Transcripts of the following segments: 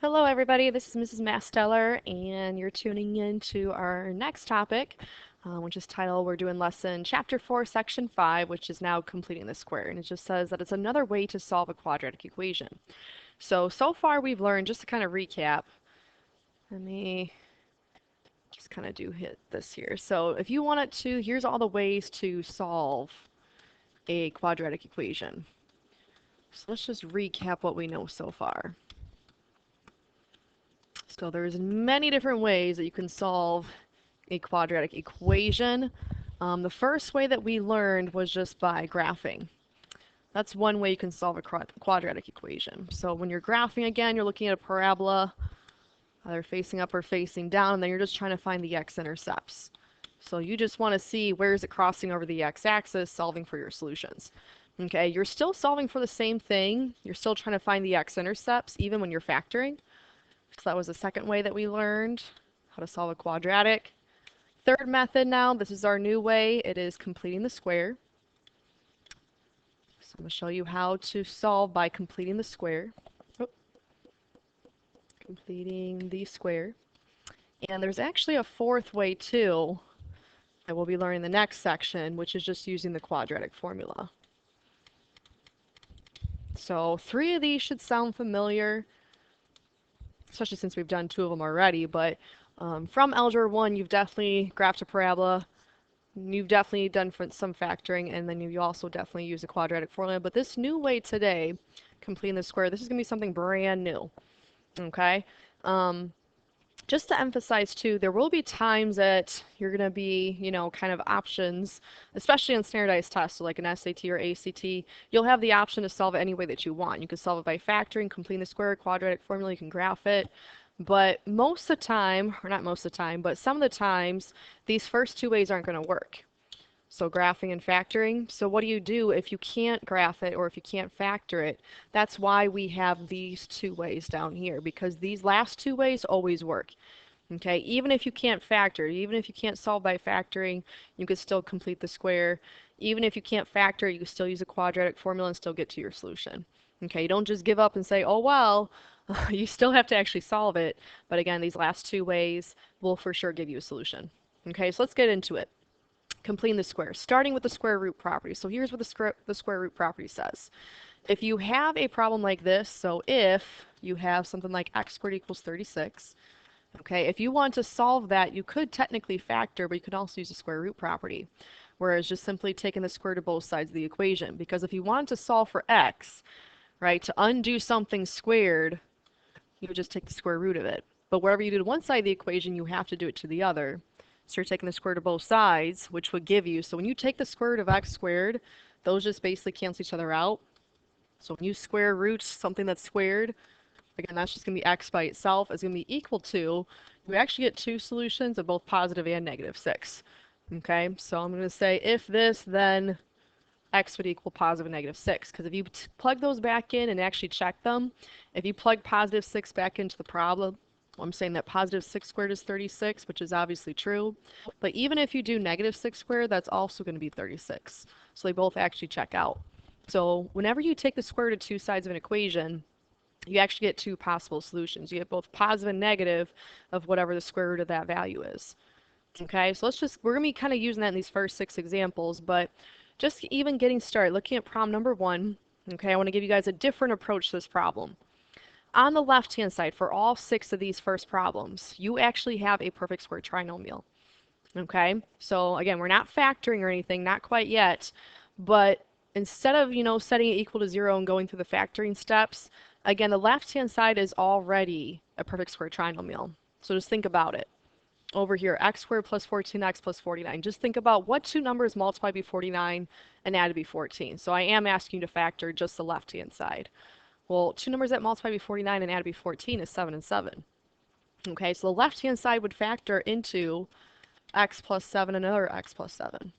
Hello, everybody. This is Mrs. Masteller, and you're tuning in to our next topic, which is titled We're doing lesson Chapter 4, Section 5, which is now completing the square. And it just says that it's another way to solve a quadratic equation. So far we've learned, just to kind of recap, let me just kind of hit this here. So if you wanted to, here's all the ways to solve a quadratic equation. So let's just recap what we know so far. So there's many different ways that you can solve a quadratic equation. The first way that we learned was just by graphing. That's one way you can solve a quadratic equation. So when you're graphing again, you're looking at a parabola, either facing up or facing down, and then you're just trying to find the x-intercepts. So you just want to see where is it crossing over the x-axis, solving for your solutions. Okay, you're still solving for the same thing. You're still trying to find the x-intercepts, even when you're factoring. So that was the second way that we learned how to solve a quadratic. Third method now, this is our new way. It is completing the square. So I'm going to show you how to solve by completing the square. Oh, completing the square. And there's actually a fourth way too that we'll be learning in the next section, which is just using the quadratic formula. So 3 of these should sound familiar, especially since we've done 2 of them already, but from Algebra 1, you've definitely graphed a parabola, you've definitely done some factoring, and then you also definitely use a quadratic formula. But this new way today, completing the square, this is going to be something brand new, okay? Just to emphasize too, there will be times that you're going to be, kind of options, especially on standardized tests, so like an SAT or ACT, you'll have the option to solve it any way that you want. You can solve it by factoring, completing the square, quadratic formula, you can graph it. But most of the time, or not most of the time, but some of the times, these first 2 ways aren't going to work. So graphing and factoring. So what do you do if you can't graph it or if you can't factor it? That's why we have these 2 ways down here, because these last 2 ways always work. Okay, even if you can't factor, even if you can't solve by factoring, you can still complete the square. Even if you can't factor, you can still use a quadratic formula and still get to your solution. Okay, you don't just give up and say, oh well, you still have to actually solve it. But again, these last 2 ways will for sure give you a solution. Okay, so let's get into it. Completing the square, starting with the square root property. So here's what the square root property says. If you have a problem like this, so if you have something like x squared equals 36, okay, if you want to solve that, you could technically factor, but you could also use the square root property, whereas just simply taking the square root of both sides of the equation. Because if you wanted to solve for x, right, to undo something squared, you would just take the square root of it. But wherever you do to one side of the equation, you have to do it to the other. So you're taking the square root of both sides, which would give you, so when you take the square root of x squared, those just basically cancel each other out. So when you square root something that's squared, again, that's just going to be x by itself, is going to be equal to, you actually get 2 solutions of both positive and negative 6. Okay, so I'm going to say if this, then x would equal positive and negative 6. Because if you plug those back in and actually check them, if you plug positive 6 back into the problem, I'm saying that positive 6 squared is 36, which is obviously true. But even if you do negative 6 squared, that's also going to be 36. So they both actually check out. So whenever you take the square root of 2 sides of an equation, you actually get 2 possible solutions. You get both positive and negative of whatever the square root of that value is. Okay, so we're going to be kind of using that in these first 6 examples, but just even getting started, looking at problem number 1, okay, I want to give you guys a different approach to this problem. On the left-hand side, for all 6 of these first problems, you actually have a perfect square trinomial. Okay, so again, we're not factoring or anything, not quite yet, but instead of, setting it equal to 0 and going through the factoring steps, again, the left-hand side is already a perfect square trinomial. So just think about it. Over here, x squared plus 14x plus 49. Just think about what 2 numbers multiply to be 49 and add to be 14. So I am asking you to factor just the left-hand side. Well, 2 numbers that multiply to be 49 and add to be 14 is 7 and 7. Okay, so the left-hand side would factor into x plus 7 and another x plus 7.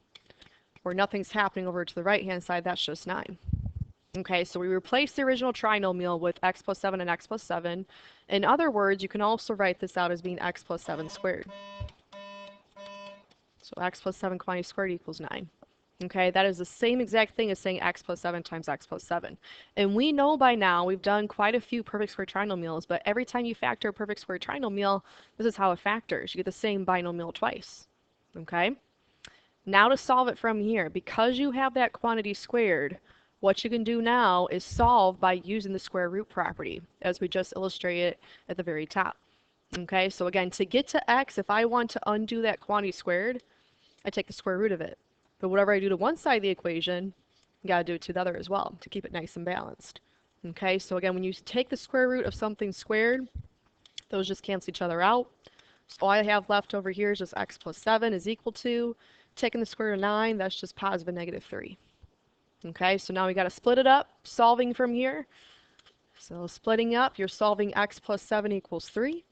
Where nothing's happening over to the right-hand side, that's just 9. Okay, so we replace the original trinomial with x plus 7 and x plus 7. In other words, you can also write this out as being x plus 7 squared. So x plus 7 quantity squared equals 9. Okay, that is the same exact thing as saying x plus 7 times x plus 7. And we know by now, we've done quite a few perfect square trinomials, but every time you factor a perfect square trinomial, this is how it factors. You get the same binomial twice. Okay? Now to solve it from here, because you have that quantity squared, what you can do now is solve by using the square root property, as we just illustrated at the very top. Okay, so again, to get to x, if I want to undo that quantity squared, I take the square root of it. But whatever I do to one side of the equation, you got to do it to the other as well to keep it nice and balanced. Okay, so again, when you take the square root of something squared, those just cancel each other out. So all I have left over here is just x plus 7 is equal to, taking the square root of 9, that's just positive negative 3. Okay, so now we got to split it up, solving from here. So splitting up, you're solving x plus 7 equals 3,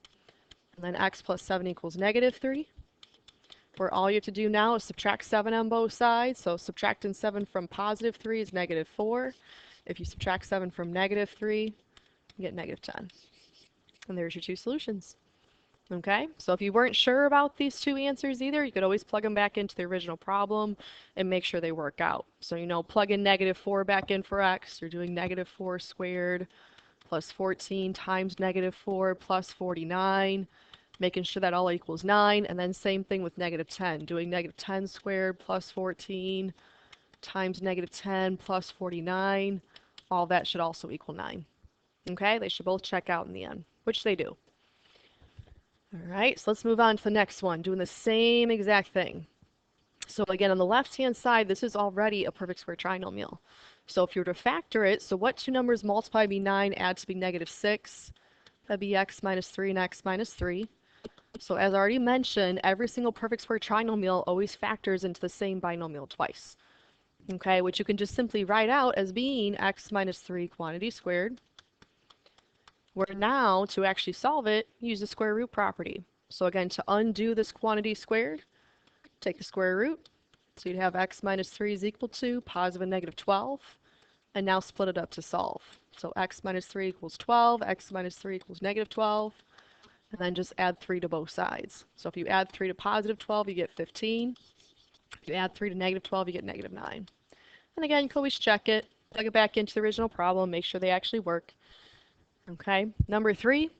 and then x plus 7 equals negative 3. Where all you have to do now is subtract 7 on both sides. So subtracting 7 from positive 3 is negative 4. If you subtract 7 from negative 3, you get negative 10. And there's your two solutions. Okay, so if you weren't sure about these two answers either, you could always plug them back into the original problem and make sure they work out. So, you know, plug in negative 4 back in for x. You're doing negative 4 squared plus 14 times negative 4 plus 49. Making sure that all equals 9, and then same thing with negative 10, doing negative 10 squared plus 14 times negative 10 plus 49. All that should also equal 9. Okay, they should both check out in the end, which they do. All right, so let's move on to the next one, doing the same exact thing. So again, on the left-hand side, this is already a perfect square trinomial. So if you were to factor it, so what two numbers multiply to be 9, add to be negative 6? That'd be x minus 3 and x minus 3. So as I already mentioned, every single perfect square trinomial always factors into the same binomial twice. Okay, which you can just simply write out as being x minus 3 quantity squared. Where now, to actually solve it, use the square root property. So again, to undo this quantity squared, take the square root. So you'd have x minus 3 is equal to positive and negative 12. And now split it up to solve. So x minus 3 equals 12, x minus 3 equals negative 12. And then just add 3 to both sides. So if you add 3 to positive 12, you get 15. If you add 3 to negative 12, you get negative 9. And again, you can always check it, plug it back into the original problem, make sure they actually work. Okay, number 3,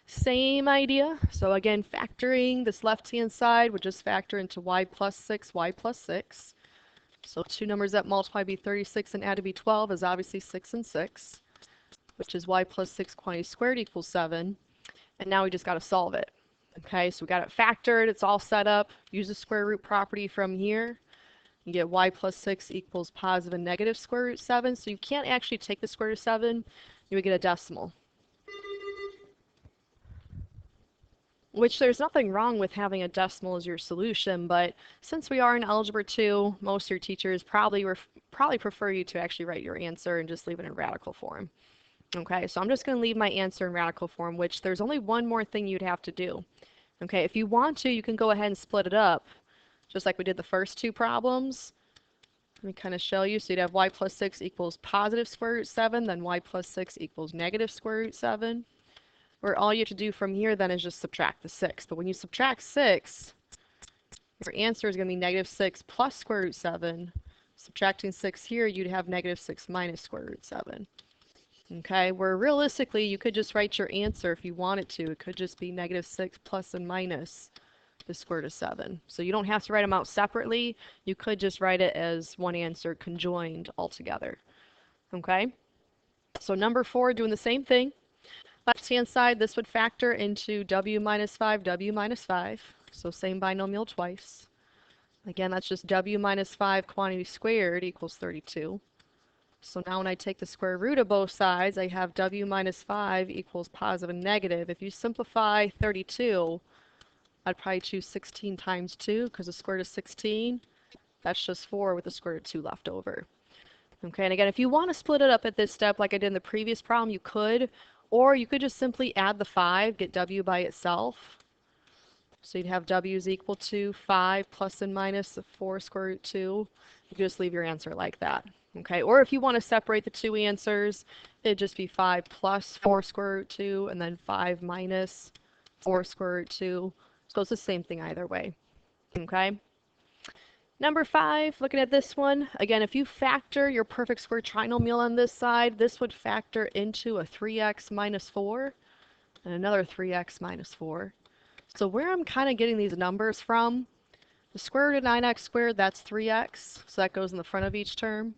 same idea. So again, factoring this left-hand side would just factor into y plus 6, y plus 6. So two numbers that multiply to be 36 and add to be 12 is obviously 6 and 6, which is y plus 6 quantity squared equals 7. And now we just got to solve it. Okay, so we got it factored, it's all set up. Use the square root property from here. You get y plus 6 equals positive and negative square root 7. So you can't actually take the square root of 7. You would get a decimal. Which there's nothing wrong with having a decimal as your solution, but since we are in Algebra 2, most of your teachers probably prefer you to actually write your answer and just leave it in radical form. Okay, so I'm just going to leave my answer in radical form, which there's only one more thing you'd have to do. Okay, if you want to, you can go ahead and split it up, just like we did the first two problems. Let me kind of show you. So you'd have y plus 6 equals positive square root 7, then y plus 6 equals negative square root 7. Where all you have to do from here then is just subtract the 6. But when you subtract 6, your answer is going to be negative 6 plus square root 7. Subtracting 6 here, you'd have negative 6 minus square root 7. Okay, where realistically you could just write your answer if you wanted to. It could just be negative 6 plus and minus the square root of 7. So you don't have to write them out separately. You could just write it as one answer conjoined altogether. Okay, so number 4, doing the same thing. Left-hand side, this would factor into w minus 5, w minus 5. So same binomial twice. Again, that's just w minus 5 quantity squared equals 32. So now when I take the square root of both sides, I have w minus 5 equals positive and negative. If you simplify 32, I'd probably choose 16 times 2 because the square root of 16, that's just 4 with the square root of 2 left over. Okay, and again, if you want to split it up at this step like I did in the previous problem, you could, or you could just simply add the 5, get w by itself. So you'd have w is equal to 5 plus and minus 4 square root 2. You just leave your answer like that. Okay, or if you want to separate the two answers, it'd just be 5 plus 4 square root 2 and then 5 minus 4 square root 2. So it's the same thing either way. Okay, Number 5, looking at this one, again, if you factor your perfect square trinomial on this side, this would factor into a 3x minus 4 and another 3x minus 4. So where I'm kind of getting these numbers from, the square root of 9x squared, that's 3x, so that goes in the front of each term.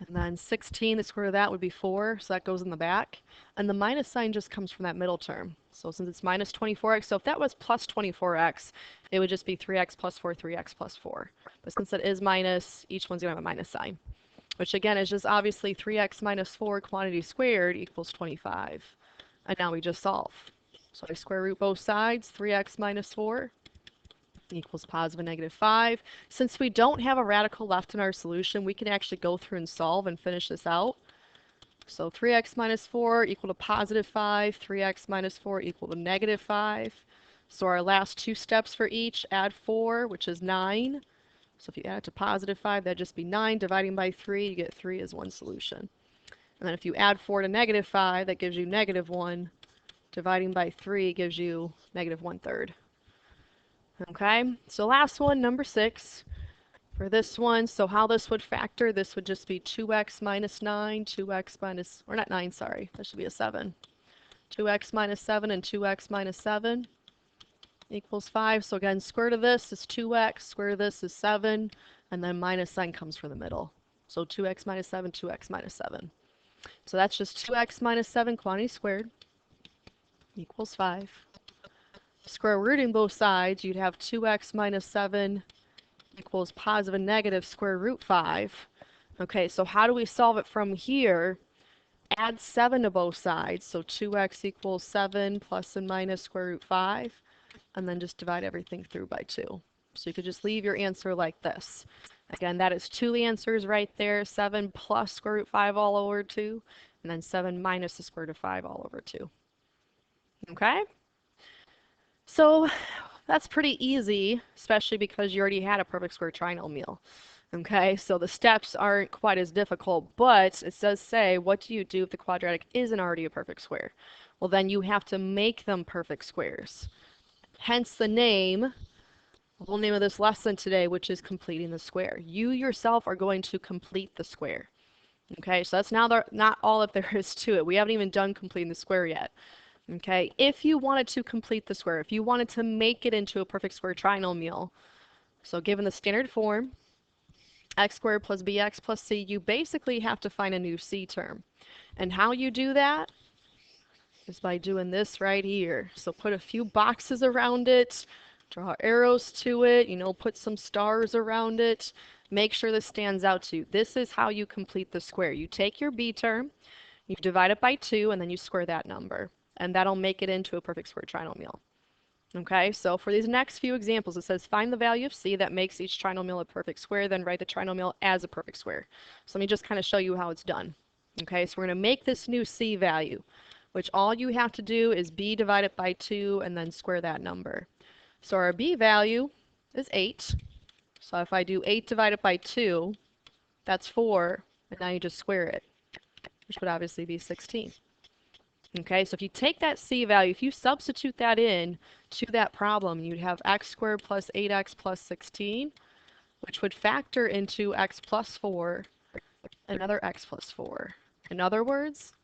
And then 16, the square root of that would be 4, so that goes in the back. And the minus sign just comes from that middle term. So since it's minus 24x, so if that was plus 24x, it would just be 3x plus 4, 3x plus 4. But since it is minus, each one's going to have a minus sign, which again is just obviously 3x minus 4 quantity squared equals 25. And now we just solve. So I square root both sides, 3x minus 4 equals positive and negative 5. Since we don't have a radical left in our solution, we can actually go through and solve and finish this out. So 3x minus 4 equal to positive 5, 3x minus 4 equal to negative 5. So our last two steps for each, add 4, which is 9. So if you add it to positive 5, that'd just be 9. Dividing by 3, you get 3 as one solution. And then if you add 4 to negative 5, that gives you negative 1. Dividing by 3 gives you negative 1/3. Okay, so last one, number 6. For this one, so how this would factor, this would just be 2x minus 9, 2x minus, or not 9, sorry, that should be a 7. 2x minus 7 and 2x minus 7 equals 5. So again, square root of this is 2x, square root of this is 7, and then minus sign comes from the middle. So 2x minus 7, 2x minus 7. So that's just 2x minus 7 quantity squared equals 5. Square rooting both sides, you'd have 2x minus 7 equals positive and negative square root 5. Okay, so how do we solve it from here? Add 7 to both sides, so 2x equals 7 plus and minus square root 5, and then just divide everything through by 2. So you could just leave your answer like this. Again, that is 2 answers right there, 7 plus square root 5 all over 2, and then 7 minus the square root of 5 all over 2. Okay? So that's pretty easy, especially because you already had a perfect square trinomial. Okay, so the steps aren't quite as difficult, but it does say, what do you do if the quadratic isn't already a perfect square? Well, then you have to make them perfect squares. Hence the name, the whole name of this lesson today, which is completing the square. You yourself are going to complete the square. Okay, so that's now not all that there is to it. We haven't even done completing the square yet. Okay, if you wanted to complete the square, if you wanted to make it into a perfect square trinomial, so given the standard form, x squared plus bx plus c, you basically have to find a new c term. And how you do that is by doing this right here. So put a few boxes around it, draw arrows to it, put some stars around it. Make sure this stands out to you. This is how you complete the square. You take your b term, you divide it by 2, and then you square that number. And that'll make it into a perfect square trinomial. Okay, so for these next few examples, it says find the value of c that makes each trinomial a perfect square, then write the trinomial as a perfect square. So let me just kind of show you how it's done. Okay, so we're going to make this new c value, which all you have to do is b divided by 2 and then square that number. So our b value is 8. So if I do 8 divided by 2, that's 4, and now you just square it, which would obviously be 16. Okay, so if you take that c value, if you substitute that in to that problem, you'd have x squared plus 8x plus 16, which would factor into x plus 4, another x plus 4. In other words,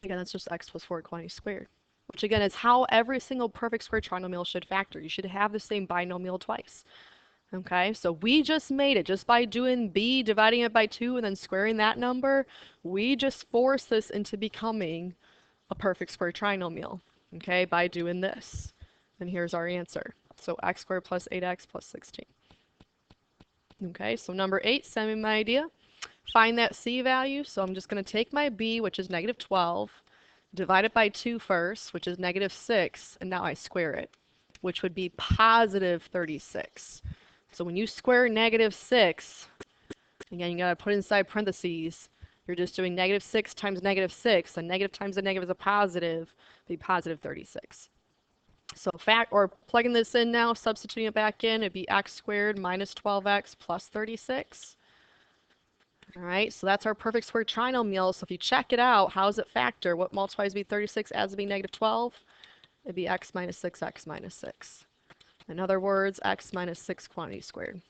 again, that's just x plus 4 quantity squared, which again is how every single perfect square trinomial should factor. You should have the same binomial twice. Okay, so we just made it just by doing b, dividing it by 2, and then squaring that number. We just forced this into becoming a perfect square trinomial, okay, by doing this. And here's our answer. So x squared plus 8x plus 16. Okay, so number 8, send me my idea. Find that c value. So I'm just going to take my b, which is negative 12, divide it by 2 first, which is negative 6, and now I square it, which would be positive 36. So when you square negative 6, again, you got to put inside parentheses. You're just doing negative 6 times negative 6, and negative times a negative is a positive, be positive 36. So plugging this in now, substituting it back in, it'd be x squared minus 12x plus 36. All right, so that's our perfect square trinomial. So if you check it out, how does it factor? What multiplies be 36 as to be negative 12? It'd be x minus 6, x minus 6. In other words, x minus 6 quantity squared.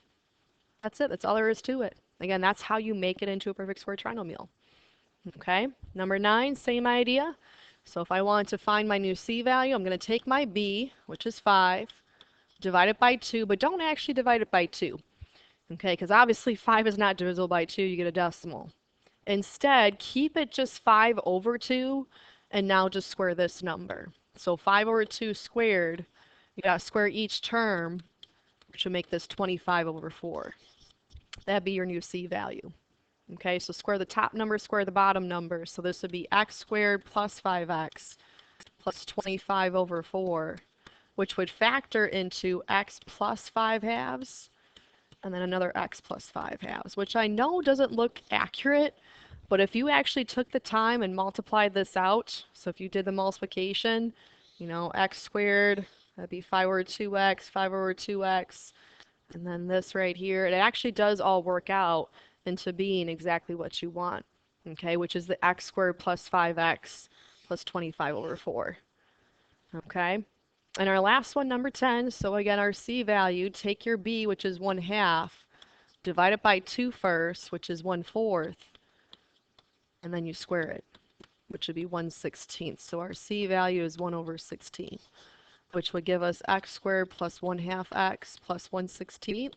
That's it. That's all there is to it. Again, that's how you make it into a perfect square trinomial. Okay, number 9, same idea. So if I want to find my new c value, I'm going to take my b, which is 5, divide it by 2, but don't actually divide it by 2. Okay, because obviously 5 is not divisible by 2, you get a decimal. Instead, keep it just 5 over 2, and now just square this number. So 5 over 2 squared, you got to square each term, which would make this 25 over 4. That'd be your new c value. Okay, so square the top number, square the bottom number. So this would be x squared plus 5x plus 25 over 4, which would factor into x plus 5 halves, and then another x plus 5 halves, which I know doesn't look accurate, but if you actually took the time and multiplied this out, so if you did the multiplication, you know, x squared, that'd be 5 over 2x, 5 over 2x, and then this right here, it actually does all work out into being exactly what you want, okay, which is the x squared plus 5x plus 25 over 4, okay? And our last one, number 10, so again, our c value, take your b, which is 1/2, divide it by 2 first, which is 1/4, and then you square it, which would be 1/16. So our c value is 1 over 16, which would give us x squared plus 1/2 x plus 1/16.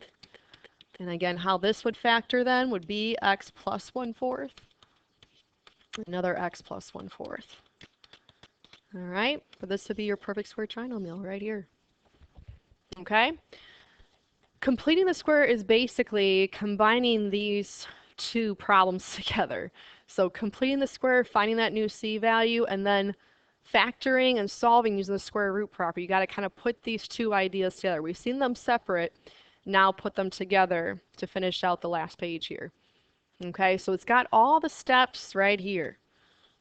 And again, how this would factor then would be x plus 1/4, another x plus 1/4. All right, but this would be your perfect square trinomial right here. Okay? Completing the square is basically combining these two problems together. So completing the square, finding that new c value, and then factoring and solving using the square root property. You got to kind of put these two ideas together. We've seen them separate. Now put them together to finish out the last page here. Okay, so it's got all the steps right here.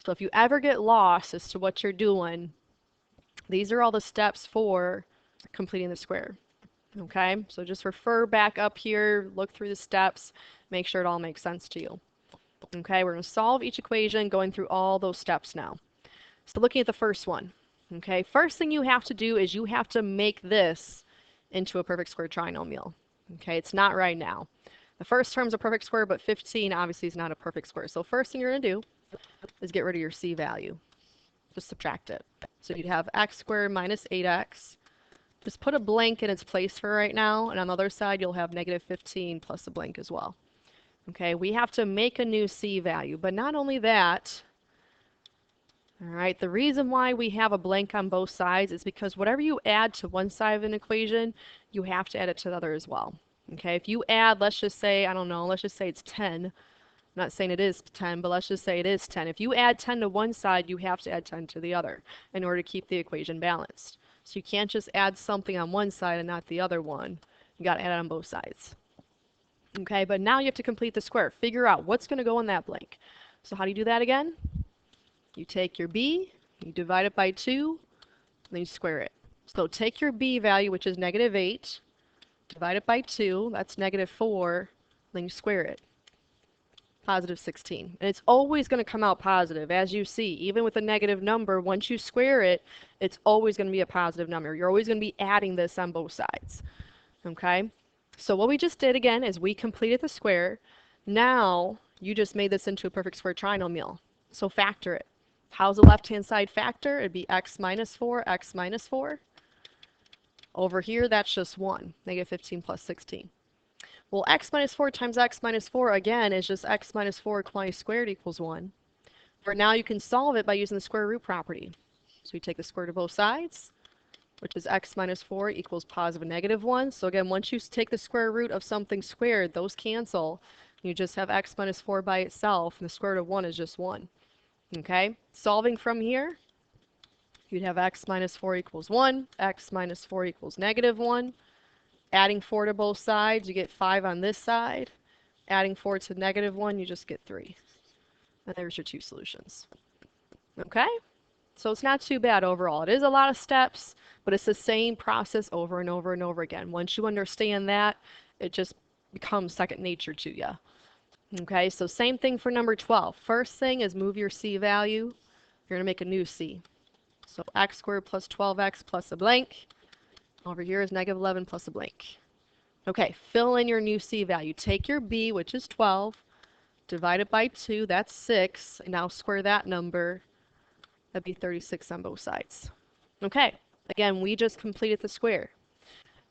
So if you ever get lost as to what you're doing, these are all the steps for completing the square. Okay, so just refer back up here, look through the steps, make sure it all makes sense to you. Okay, we're going to solve each equation going through all those steps now. So looking at the first one, okay, first thing you have to do is you have to make this into a perfect square trinomial. Okay, it's not right now. The first term's a perfect square, but 15 obviously is not a perfect square. So first thing you're going to do is get rid of your c value. Just subtract it. So you'd have x squared minus 8x. Just put a blank in its place for right now, and on the other side you'll have negative 15 plus a blank as well. Okay, we have to make a new c value, but not only that, all right, the reason why we have a blank on both sides is because whatever you add to one side of an equation, you have to add it to the other as well. Okay, if you add, let's just say, I don't know, let's just say it's 10. I'm not saying it is 10, but let's just say it is 10. If you add 10 to one side, you have to add 10 to the other in order to keep the equation balanced. So you can't just add something on one side and not the other one. You got to add it on both sides. Okay, but now you have to complete the square. Figure out what's going to go in that blank. So how do you do that again? You take your b, you divide it by 2, then you square it. So take your b value, which is negative 8, divide it by 2, that's negative 4, then you square it. Positive 16. And it's always going to come out positive, as you see. Even with a negative number, once you square it, it's always going to be a positive number. You're always going to be adding this on both sides. Okay? So what we just did again is we completed the square. Now you just made this into a perfect square trinomial. So factor it. How's the left-hand side factor? It'd be x minus 4, x minus 4. Over here, that's just 1, negative 15 plus 16. Well, x minus 4 times x minus 4, again, is just x minus 4 quantity squared equals 1. Or now you can solve it by using the square root property. So you take the square root of both sides, which is x minus 4 equals positive negative 1. So again, once you take the square root of something squared, those cancel. You just have x minus 4 by itself, and the square root of 1 is just 1. Okay, solving from here, you'd have x minus 4 equals 1, x minus 4 equals negative 1. Adding 4 to both sides, you get 5 on this side. Adding 4 to negative 1, you just get 3. And there's your two solutions. Okay, so it's not too bad overall. It is a lot of steps, but it's the same process over and over and over again. Once you understand that, it just becomes second nature to you. Okay, so same thing for number 12. First thing is move your c value. You're going to make a new c. So x squared plus 12x plus a blank. Over here is negative 11 plus a blank. Okay, fill in your new c value. Take your b, which is 12, divide it by 2, that's 6, and now square that number. That'd be 36 on both sides. Okay, again, we just completed the square.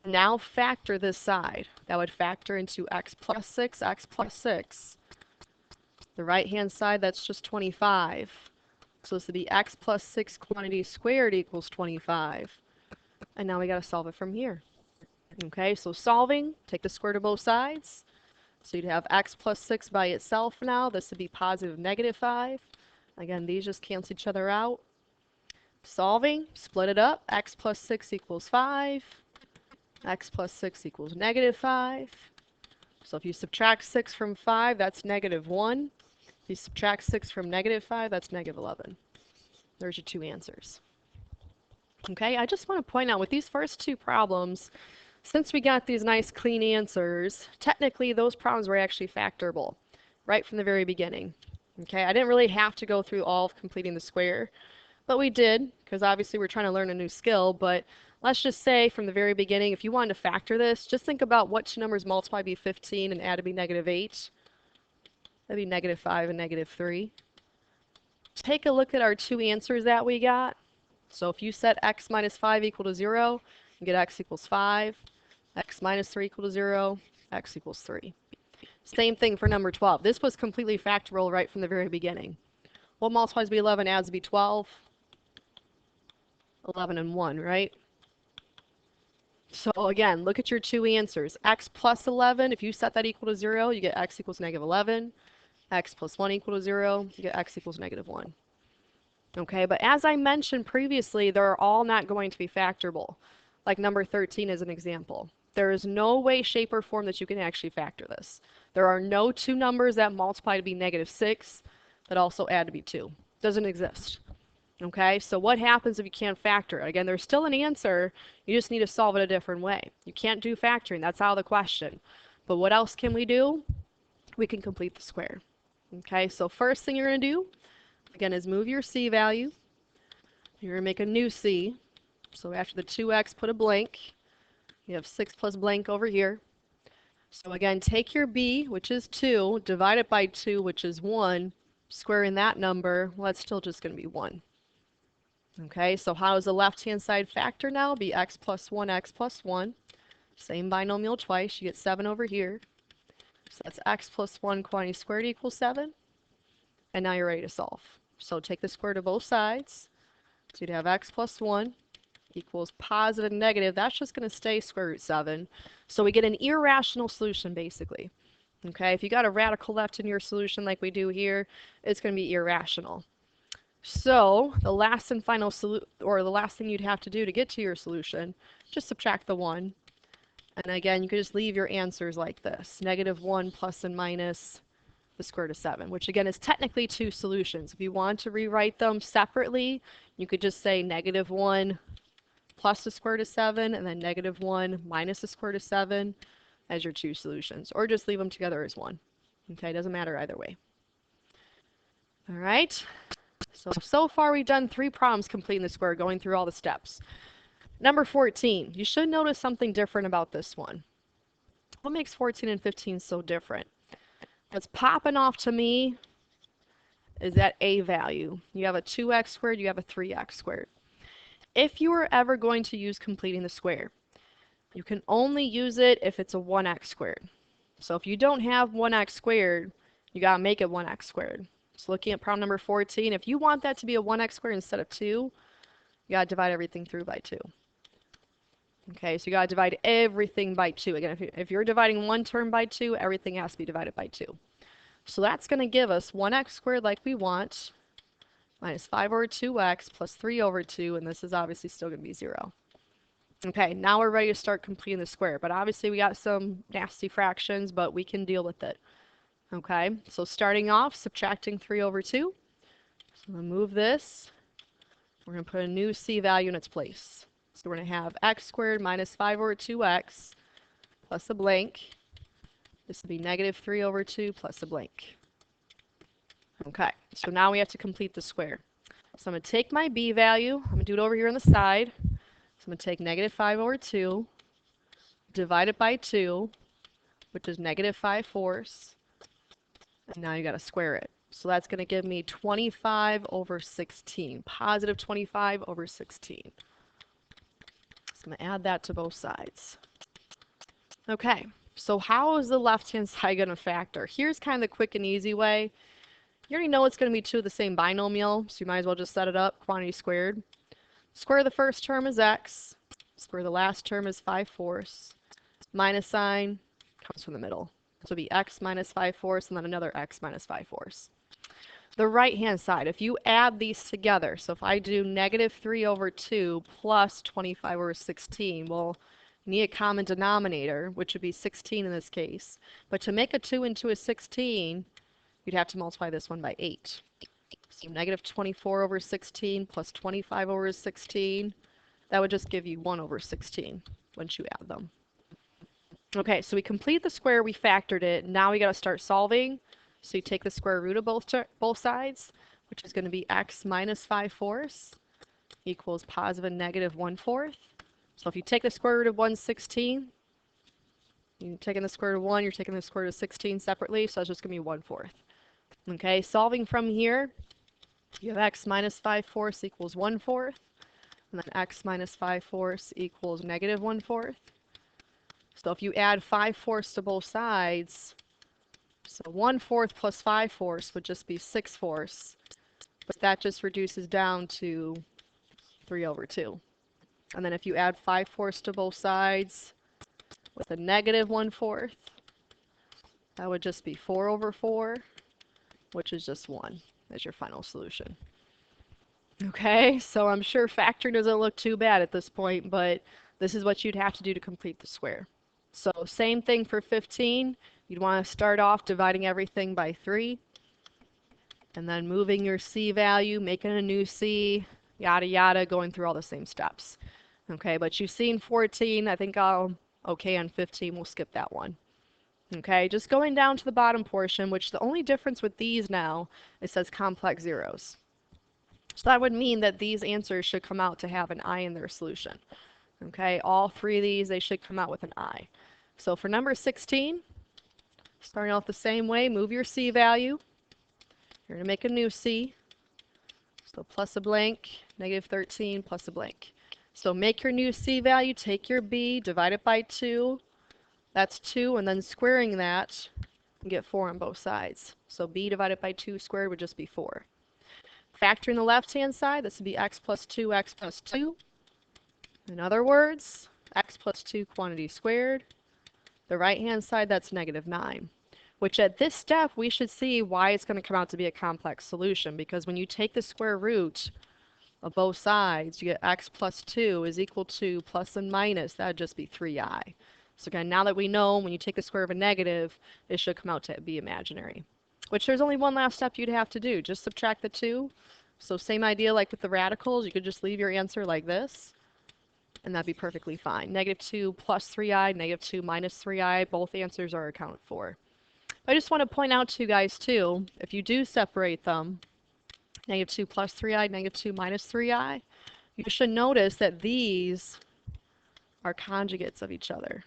Now factor this side. That would factor into x plus 6, x plus 6. The right-hand side, that's just 25. So this would be x plus 6 quantity squared equals 25. And now we got to solve it from here. Okay, so solving, take the square to both sides. So you'd have x plus 6 by itself now. This would be positive negative 5. Again, these just cancel each other out. Solving, split it up. X plus 6 equals 5. X plus 6 equals negative 5. So if you subtract 6 from 5, that's negative 1. If you subtract 6 from negative 5, that's negative 11. There's your two answers. Okay, I just want to point out with these first two problems, since we got these nice clean answers, technically those problems were actually factorable right from the very beginning. Okay, I didn't really have to go through all of completing the square, but we did, because obviously we're trying to learn a new skill. But let's just say from the very beginning, if you wanted to factor this, just think about what two numbers multiply to be 15 and add to be negative 8. That'd be negative 5 and negative 3. Take a look at our two answers that we got. So if you set x minus 5 equal to 0, you get x equals 5. X minus 3 equal to 0, x equals 3. Same thing for number 12. This was completely factorable right from the very beginning. What multiplies to be 11 adds to be 12? 11 and 1, right? So again, look at your two answers. X plus 11, if you set that equal to 0, you get x equals negative 11. X plus 1 equal to 0, you get x equals negative 1. Okay, but as I mentioned previously, they're all not going to be factorable. Like number 13 is an example. There is no way, shape, or form that you can actually factor this. There are no two numbers that multiply to be negative 6 that also add to be 2. Doesn't exist. Okay, so what happens if you can't factor it? Again, there's still an answer. You just need to solve it a different way. You can't do factoring. That's out of the question. But what else can we do? We can complete the square. Okay, so first thing you're going to do, again, is move your c value. You're going to make a new c. So after the 2x, put a blank. You have 6 plus blank over here. So again, take your b, which is 2, divide it by 2, which is 1. Squaring that number, well, that's still just going to be 1. Okay, so how does the left-hand side factor now? Be x plus 1, x plus 1. Same binomial twice. You get 7 over here. So that's x plus 1 quantity squared equals 7. And now you're ready to solve. So take the square to both sides. So you'd have x plus 1 equals positive and negative. That's just going to stay square root 7. So we get an irrational solution, basically. Okay, if you got a radical left in your solution like we do here, it's going to be irrational. So the last and final the last thing you'd have to do to get to your solution, just subtract the 1. And again, you could just leave your answers like this. Negative 1 plus and minus the square root of 7, which again is technically two solutions. If you want to rewrite them separately, you could just say negative 1 plus the square root of 7 and then negative 1 minus the square root of 7 as your two solutions. Or just leave them together as one. Okay, doesn't matter either way. All right. So far we've done 3 problems completing the square, going through all the steps. Number 14, you should notice something different about this one. What makes 14 and 15 so different? What's popping off to me is that a value. You have a 2x squared, you have a 3x squared. If you are ever going to use completing the square, you can only use it if it's a 1x squared. So if you don't have 1x squared, you got to make it 1x squared. So looking at problem number 14, if you want that to be a 1x squared instead of 2, you got to divide everything through by 2. Okay, so you got to divide everything by 2. Again, if you're dividing one term by 2, everything has to be divided by 2. So that's going to give us 1x squared like we want, minus 5 over 2x plus 3 over 2, and this is obviously still going to be 0. Okay, now we're ready to start completing the square, but obviously we got some nasty fractions, but we can deal with it. Okay, so starting off, subtracting 3 over 2. So I'm going to move this. We're going to put a new c value in its place. So we're going to have x squared minus 5 over 2x plus a blank. This will be negative 3 over 2 plus a blank. Okay, so now we have to complete the square. So I'm going to take my b value. I'm going to do it over here on the side. So I'm going to take negative 5 over 2 divided by 2, which is negative 5/4. And now you got to square it. So that's going to give me 25 over 16, positive 25 over 16. So I'm going to add that to both sides. Okay, so how is the left-hand side going to factor? Here's kind of the quick and easy way. You already know it's going to be two of the same binomial, so you might as well just set it up, quantity squared. Square the first term is x, square the last term is 5/4. Minus sign comes from the middle. So it'll be x minus 5/4 and then another x minus 5/4. The right-hand side, if you add these together, so if I do negative 3 over 2 plus 25 over 16, well, you need a common denominator, which would be 16 in this case. But to make a 2 into a 16, you'd have to multiply this one by 8. So negative 24 over 16 plus 25 over 16, that would just give you 1 over 16 once you add them. Okay, so we complete the square, we factored it. Now we got to start solving. So you take the square root of both sides, which is going to be x minus 5/4 equals positive and negative 1/4. So if you take the square root of 116, you're taking the square root of 1, you're taking the square root of 16 separately, so that's just going to be 1/4. Okay, solving from here, you have x minus 5/4 equals 1/4, and then x minus 5/4 equals negative 1/4. So if you add 5/4 to both sides, so 1/4 plus 5/4 would just be 6/4, but that just reduces down to 3 over 2. And then if you add 5/4 to both sides with a negative 1/4, that would just be 4 over 4, which is just 1 as your final solution. Okay, so I'm sure factoring doesn't look too bad at this point, but this is what you'd have to do to complete the square. So same thing for 15. You'd want to start off dividing everything by 3, and then moving your c value, making a new c, yada yada, going through all the same steps. Okay, but you've seen 14. I think I'll okay on 15. We'll skip that one. Okay, just going down to the bottom portion, which the only difference with these now, it says complex zeros. So that would mean that these answers should come out to have an I in their solution. Okay, all three of these, they should come out with an I. So for number 16, starting off the same way, move your C value. You're going to make a new C. So plus a blank, negative 13 plus a blank. So make your new C value, take your B, divide it by 2. That's 2, and then squaring that, you get 4 on both sides. So B divided by 2 squared would just be 4. Factoring the left-hand side, this would be x plus 2, x plus 2. In other words, x plus 2 quantity squared. The right-hand side, that's negative 9. Which at this step, we should see why it's going to come out to be a complex solution. Because when you take the square root of both sides, you get x plus 2 is equal to plus and minus. That would just be 3i. So again, now that we know when you take the square of a negative, it should come out to be imaginary. Which there's only one last step you'd have to do. Just subtract the 2. So same idea like with the radicals. You could just leave your answer like this. And that'd be perfectly fine. Negative 2 plus 3i, negative 2 minus 3i, both answers are accounted for. I just want to point out to you guys too, if you do separate them, negative 2 plus 3i, negative 2 minus 3i, you should notice that these are conjugates of each other.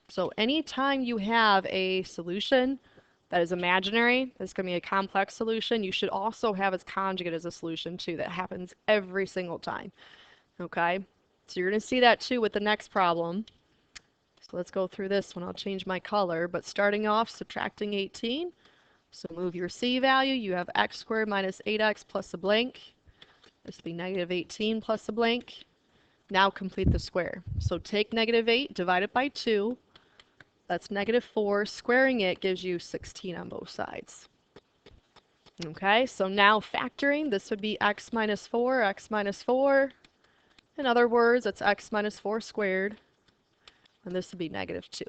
So anytime you have a solution that is imaginary, it's going to be a complex solution, you should also have its conjugate as a solution too. That happens every single time. Okay? So you're going to see that too with the next problem. So let's go through this one. I'll change my color, but starting off, subtracting 18. So move your C value. You have x squared minus 8x plus a blank. This will be negative 18 plus a blank. Now complete the square. So take negative 8, divide it by 2. That's negative 4. Squaring it gives you 16 on both sides. Okay, so now factoring, this would be x minus 4, x minus 4. In other words, it's x minus 4 squared. And this would be negative 2.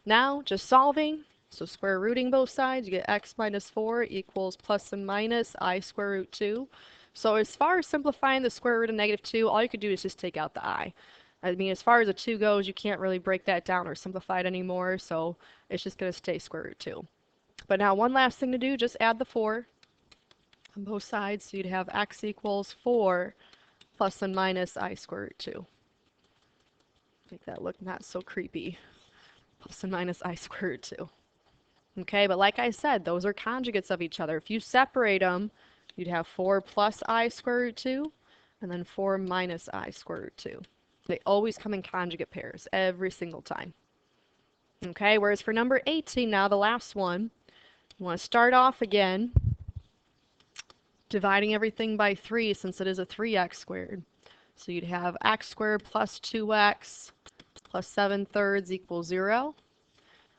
Now, just solving. So square rooting both sides, you get x minus 4 equals plus and minus I square root 2. So as far as simplifying the square root of negative 2, all you could do is just take out the I. I mean, as far as a 2 goes, you can't really break that down or simplify it anymore, so it's just going to stay square root 2. But now one last thing to do, just add the 4 on both sides, so you'd have x equals 4 plus and minus I square root 2. Make that look not so creepy. Plus and minus I squared root 2. Okay, but like I said, those are conjugates of each other. If you separate them, you'd have 4 plus I square root 2, and then 4 minus I square root 2. They always come in conjugate pairs, every single time. Okay, whereas for number 18 now, the last one, you want to start off again, dividing everything by 3 since it is a 3x squared. So you'd have x squared plus 2x plus 7/3 equals 0.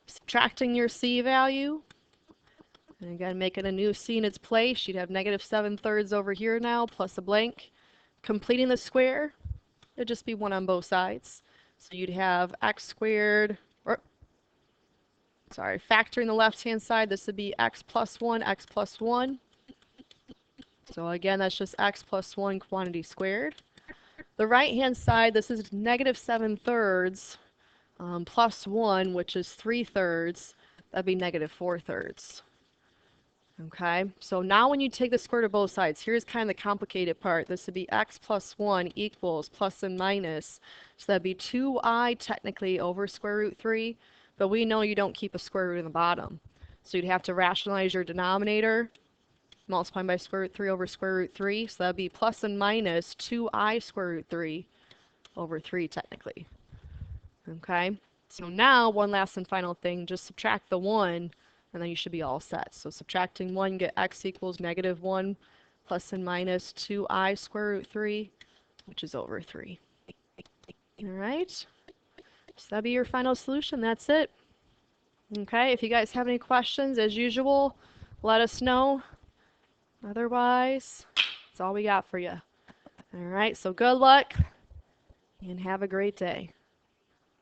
Subtracting your c value, and again making a new c in its place, you'd have negative 7/3 over here now plus a blank. Completing the square, it'd just be 1 on both sides. So you'd have x squared, factoring the left-hand side, this would be x plus 1, x plus 1. So again, that's just x plus 1 quantity squared. The right-hand side, this is negative 7/3 plus 1, which is 3/3. That'd be negative 4/3. Okay, so now when you take the square root of both sides, here's kind of the complicated part. This would be x plus 1 equals plus and minus. So that'd be 2i technically over square root 3, but we know you don't keep a square root in the bottom. So you'd have to rationalize your denominator, multiplying by square root 3 over square root 3. So that'd be plus and minus 2i square root 3 over 3 technically. Okay, so now one last and final thing, just subtract the 1, and then you should be all set. So subtracting 1, you get x equals negative 1 plus and minus 2i square root 3, which is over 3. All right, so that'll be your final solution. That's it. Okay, if you guys have any questions, as usual, let us know. Otherwise, that's all we got for you. All right, so good luck and have a great day.